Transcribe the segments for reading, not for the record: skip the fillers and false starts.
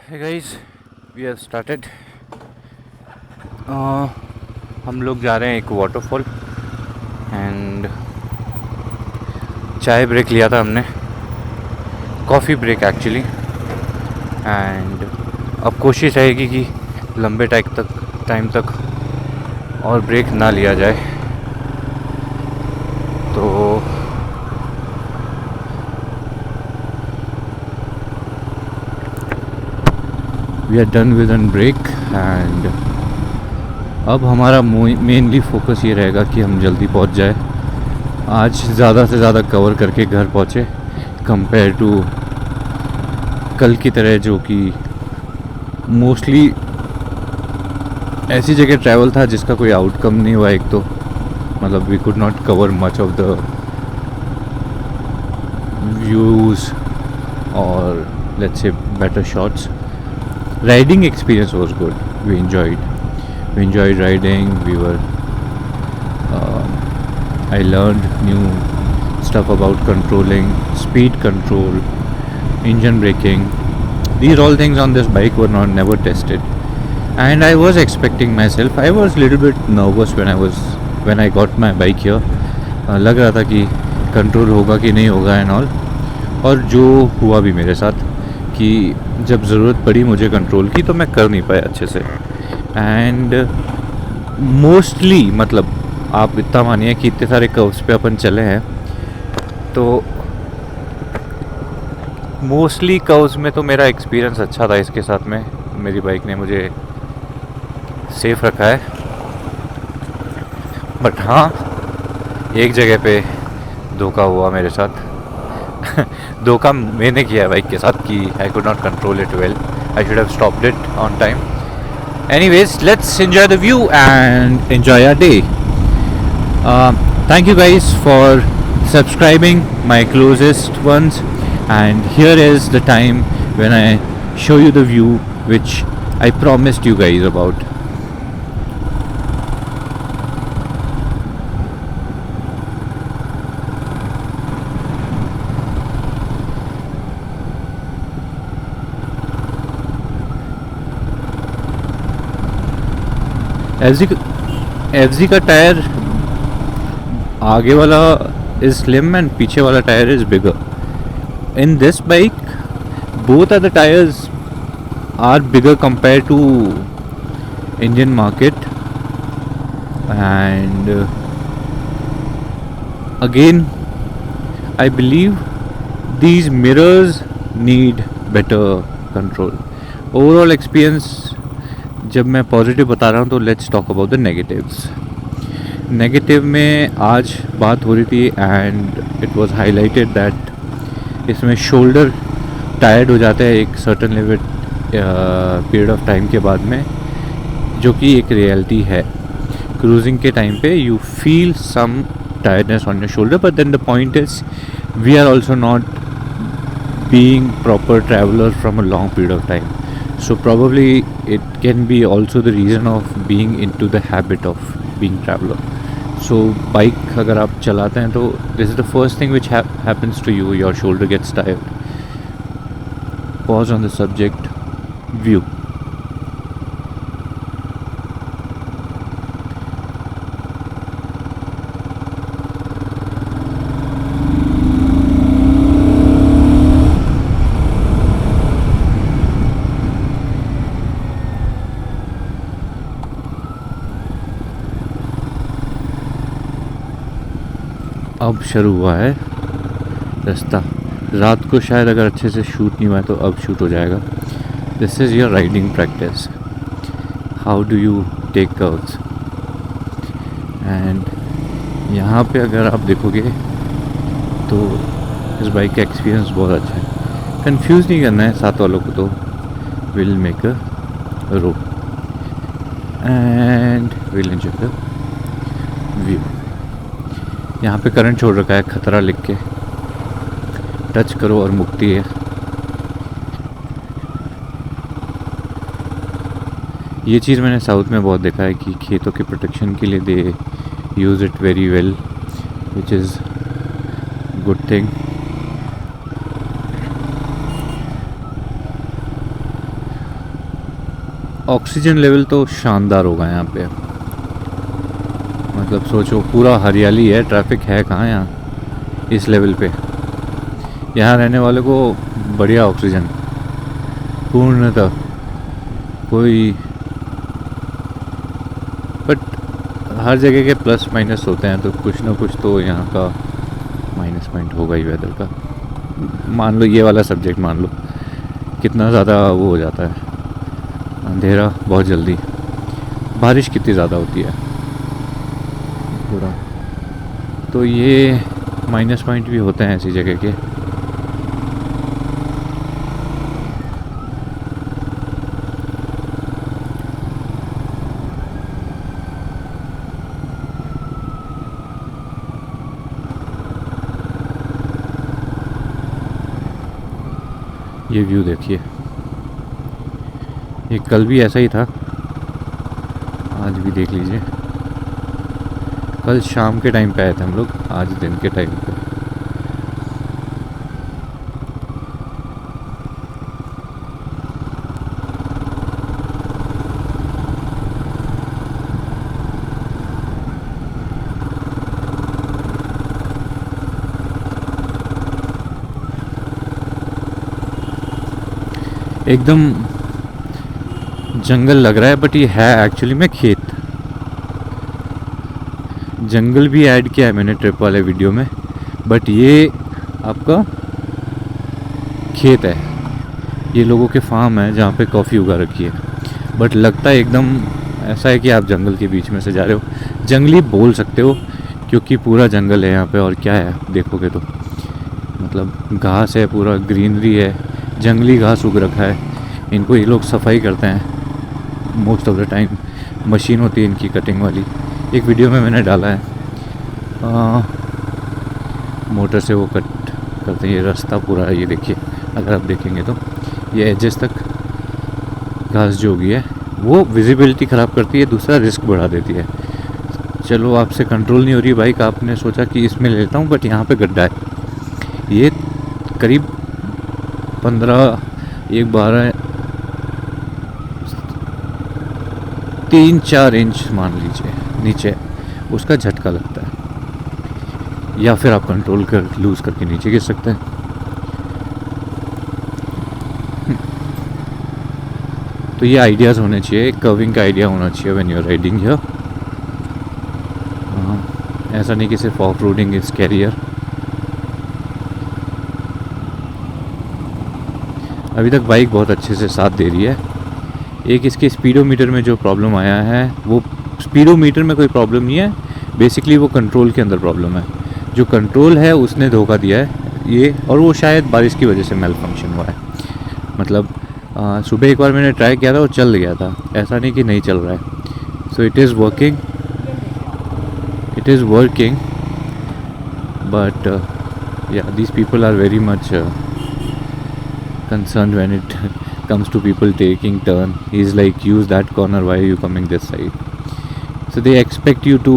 Hey guys, we have started. हम लोग जा रहे हैं एक वाटरफॉल एंड चाय ब्रेक लिया था हमने, कॉफ़ी ब्रेक एक्चुअली। एंड अब कोशिश रहेगी कि लंबे टाइम तक और ब्रेक ना लिया जाए। तो we are done with an break and अब हमारा मेनली फोकस ये रहेगा कि हम जल्दी पहुंच जाए। आज ज़्यादा से ज़्यादा कवर करके घर पहुँचे कंपेयर टू कल की तरह, जो कि मोस्टली ऐसी जगह ट्रैवल था जिसका कोई आउटकम नहीं हुआ। एक तो मतलब we could not cover much of the views और let's say better shots. Riding experience was good. We enjoyed riding. I learned new stuff about controlling speed control, engine braking. These all things on this bike were never tested, and I was expecting myself. I was a little bit nervous when I got my bike here. लग रहा था कि control होगा कि नहीं होगा and all, और जो हुआ भी मेरे साथ कि जब ज़रूरत पड़ी मुझे कंट्रोल की तो मैं कर नहीं पाया अच्छे से। एंड मोस्टली मतलब आप इतना मानिए कि इतने सारे कर्व्स पे अपन चले हैं, तो मोस्टली कर्व्स में तो मेरा एक्सपीरियंस अच्छा था। इसके साथ में मेरी बाइक ने मुझे सेफ रखा है। बट हाँ, एक जगह पे धोखा हुआ मेरे साथ। धोखा मैंने किया बाइक के साथ कि I could not control it well. I should have stopped it on time. Anyways, let's enjoy the view and enjoy our day. Thank you guys for subscribing, my closest ones. And here is the time when I show you the view which I promised you guys about. F का tyre आगे वाला is slim and पीछे वाला tyre is bigger. In this bike both are the tyres are bigger compare to Indian market. And again I believe these mirrors need better control. Overall experience जब मैं positive बता रहा हूँ तो let's talk about the negatives. Negative में आज बात हो रही थी and it was highlighted that इसमें शोल्डर टायर्ड हो जाता है एक certain limit period of time के बाद में, जो कि एक रियलिटी है. क्रूजिंग के टाइम पे you feel some tiredness on your shoulder, but then the point is we are also not being proper traveler from a long period of time, so probably it can be also the reason of being into the habit of being traveler. So bike agar aap chalate hain to this is the first thing which happens to you, your shoulder gets tired. Pause on the subject. View. अब शुरू हुआ है रास्ता. रात को शायद अगर अच्छे से शूट नहीं हुआ है तो अब शूट हो जाएगा. This is your riding practice. How do you take curves. And यहाँ पे अगर आप देखोगे तो इस बाइक का एक्सपीरियंस बहुत अच्छा है. कंफ्यूज नहीं करना है साथ वालों को, तो will make a row and will enjoy the view. यहाँ पे करंट छोड़ रखा है खतरा लिख के. टच करो और मुक्ति है. ये चीज़ मैंने साउथ में बहुत देखा है कि खेतों के प्रोटेक्शन के लिए they use it very well, which is good thing. Oxygen level तो शानदार होगा यहाँ पे। मतलब सोचो पूरा हरियाली है, ट्रैफिक है कहाँ यहाँ इस लेवल पे। यहाँ रहने वाले को बढ़िया ऑक्सीजन पूर्णतः कोई, बट हर जगह के प्लस माइनस होते हैं, तो कुछ ना कुछ तो यहाँ का माइनस पॉइंट होगा ही वेदर का। मान लो ये वाला सब्जेक्ट मान लो कितना ज़्यादा वो हो जाता है, अंधेरा बहुत जल्दी, बारिश कितनी ज़्यादा होती है पूरा, तो ये माइनस पॉइंट भी होते हैं ऐसी जगह के। ये व्यू देखिए, ये कल भी ऐसा ही था, आज भी देख लीजिए। कल शाम के टाइम पे आए थे हम लोग, आज दिन के टाइम पे। एकदम जंगल लग रहा है, बट ये है एक्चुअली में खेत। जंगल भी ऐड किया है मैंने ट्रिप वाले वीडियो में, बट ये आपका खेत है। ये लोगों के फार्म है जहाँ पे कॉफ़ी उगा रखी है, बट लगता है एकदम ऐसा है कि आप जंगल के बीच में से जा रहे हो। जंगली बोल सकते हो क्योंकि पूरा जंगल है यहाँ पे। और क्या है देखोगे तो मतलब घास है, पूरा ग्रीनरी है, जंगली घास उग रखा है। इनको ये लोग सफाई करते हैं most of the time, machine होती है इनकी कटिंग वाली। एक वीडियो में मैंने डाला है, मोटर से वो कट करते हैं। ये रास्ता पूरा है, ये देखिए, अगर आप देखेंगे तो ये एजेस तक घास जो उगी है वो विजिबिलिटी ख़राब करती है, दूसरा रिस्क बढ़ा देती है। चलो आपसे कंट्रोल नहीं हो रही बाइक, आपने सोचा कि इसमें ले लेता हूँ, बट यहाँ पे गड्ढा है। ये करीब 15 एक 12 3-4 इंच मान लीजिए नीचे उसका झटका लगता है, या फिर आप कंट्रोल कर लूज करके नीचे गिर सकते हैं। तो ये आइडियाज़ होने चाहिए, कर्विंग का आइडिया होना चाहिए when you are riding here. ऐसा नहीं कि सिर्फ ऑफ रोडिंग इज कैरियर। अभी तक बाइक बहुत अच्छे से साथ दे रही है। एक इसके स्पीडोमीटर में जो प्रॉब्लम आया है, वो स्पीडोमीटर में कोई प्रॉब्लम नहीं है, बेसिकली वो कंट्रोल के अंदर प्रॉब्लम है। जो कंट्रोल है उसने धोखा दिया है ये, और वो शायद बारिश की वजह से मेल फंक्शन हुआ है। मतलब सुबह एक बार मैंने ट्राई किया था और चल गया था, ऐसा नहीं कि नहीं चल रहा है। So it is working, but yeah, these people are very much concerned when it comes to people taking turn. He's like, use that corner, why are you coming this side? So they expect you to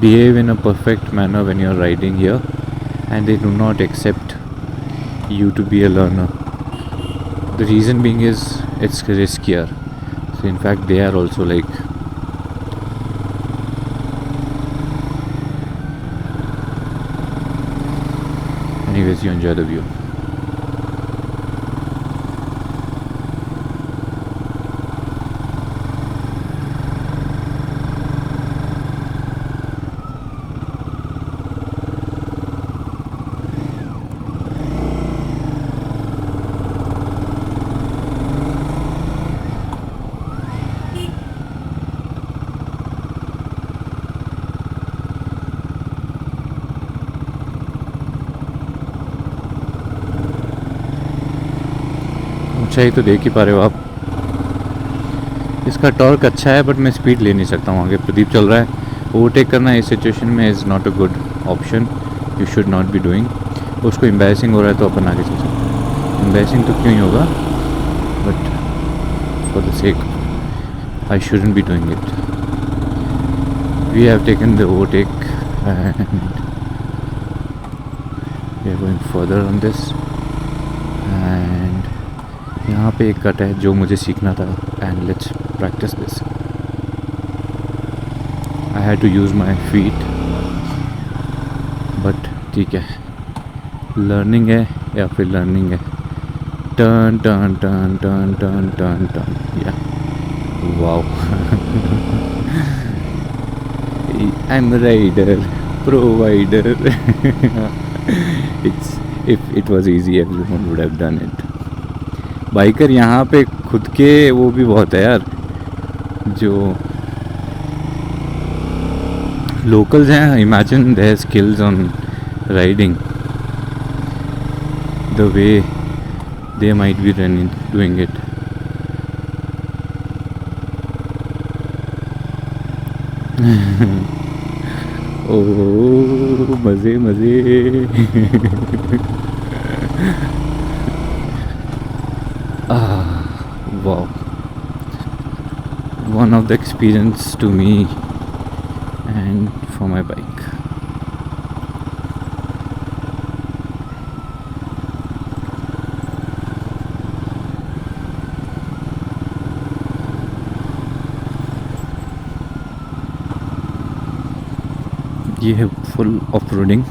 behave in a perfect manner when you're riding here, and they do not accept you to be a learner. The reason being is it's riskier. So in fact they are also like, anyways, you enjoy the view. ऊंचाई तो देख ही पा रहे हो आप। इसका torque अच्छा है, बट मैं स्पीड ले नहीं सकता हूँ। आगे प्रदीप चल रहा है, ओवरटेक करना इस सिचुएशन में is not a good option, you should not be doing. उसको एम्बैरेसिंग हो रहा है तो अपन आगे चल सकते हैं। एम्बैरेसिंग तो क्यों ही होगा, but for the sake I shouldn't be doing it. We have taken the overtake and we are going further on this, and यहाँ पे एक कट है जो मुझे सीखना था and let's practice this. I had to use my feet but ठीक है, लर्निंग है या फिर लर्निंग है। Turn turn turn turn turn turn turn या wow. I am rider provider. It's if it was easy everyone would have done it. Biker यहाँ पे खुद के वो भी बहुत है यार, जो locals हैं, imagine their skills on riding, the way they might be doing it. Oh, मज़े मज़े। Wow, one of the experience to me and for my bike. ये है फुल ऑफ रोडिंग।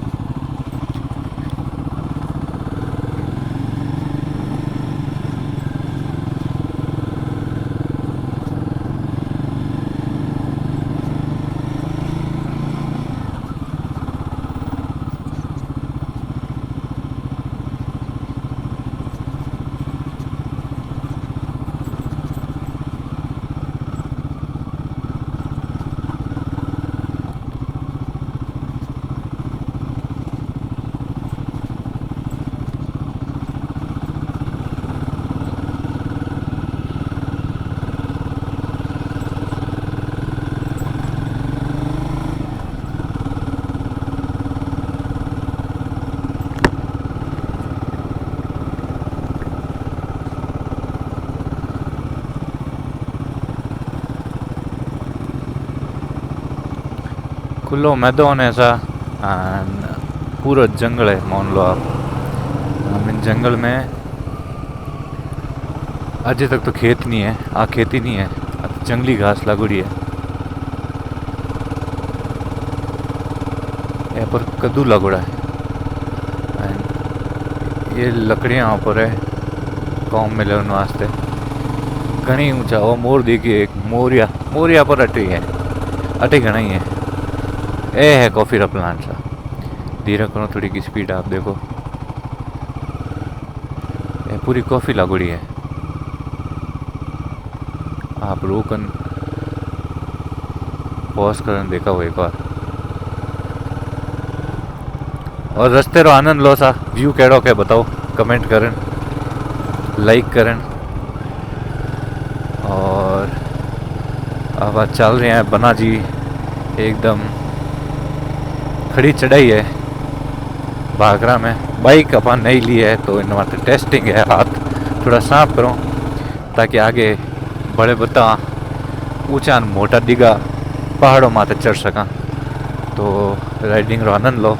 खुलो मैदान है ऐसा, पूरा जंगल है मान लो आप। हम इन जंगल में अजय तक तो खेत नहीं है, खेती नहीं है, जंगली घास लागोड़ी है। यहाँ पर कद्दू लागोड़ा है एंड ये लकड़ियाँ ऊपर है काम में लेने वास्ते। घनी ऊंचा वो मोर देखिए, एक मोरिया पर अटी है, अटी घना ही है। ए है कॉफ़ी का प्लांट सा। धीरे करो थोड़ी की स्पीड, आप देखो ये पूरी कॉफ़ी लागोड़ी है। आप रोकन पॉज करन देखा हो एक बार और रस्ते रो आनंद लो सा। व्यू केड़ो के बताओ, कमेंट करन, लाइक करन। और अब चल रहे हैं बना जी, एकदम खड़ी चढ़ाई है भागरा में। बाइक अपन नहीं ली है तो इन वास्ते टेस्टिंग है, हाथ थोड़ा साफ करो ताकि आगे बड़े बता ऊंचा मोटा डिगा पहाड़ों माते चढ़ सका। तो राइडिंग रो आनंद लो।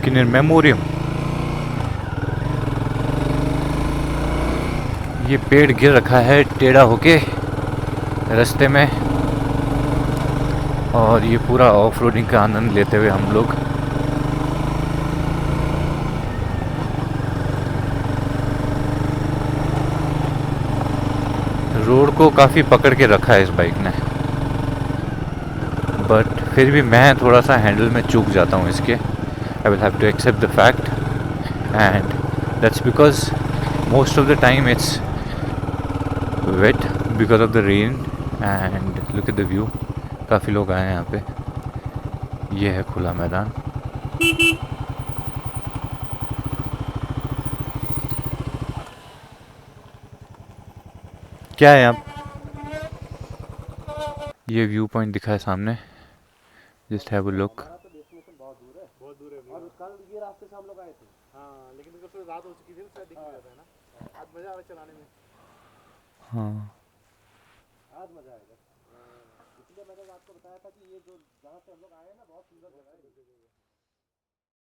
in memoriam. ये पेड़ गिर रखा है टेढ़ा होके रास्ते में। और ये पूरा ऑफ रोडिंग का आनंद लेते हुए हम लोग रोड को काफ़ी पकड़ के रखा है इस बाइक ने, बट फिर भी मैं थोड़ा सा हैंडल में चूक जाता हूँ इसके. I will have to accept the fact, and that's because most of the time it's wet because of the rain. And look at the view, काफ़ी लोग आए हैं यहाँ पे. ये है खुला मैदान. क्या है आप, ये व्यू पॉइंट दिखा है सामने. Just have a look. हमारा तो डेस्टिनेशन बहुत दूर है, बहुत दूर है भैया। और कल ये रास्ते से हम लोग आए थे। हाँ, लेकिन उसको थोड़ी रात हो चुकी थी, शायद दिख नहीं रहा था, है ना। आज मजा आ रहा चलाने में। हाँ, आज मजा आएगा। इसलिए मैंने आपको बताया था कि ये जो जहाँ से हम लोग आए हैं ना, बहुत सुंदर जगह है।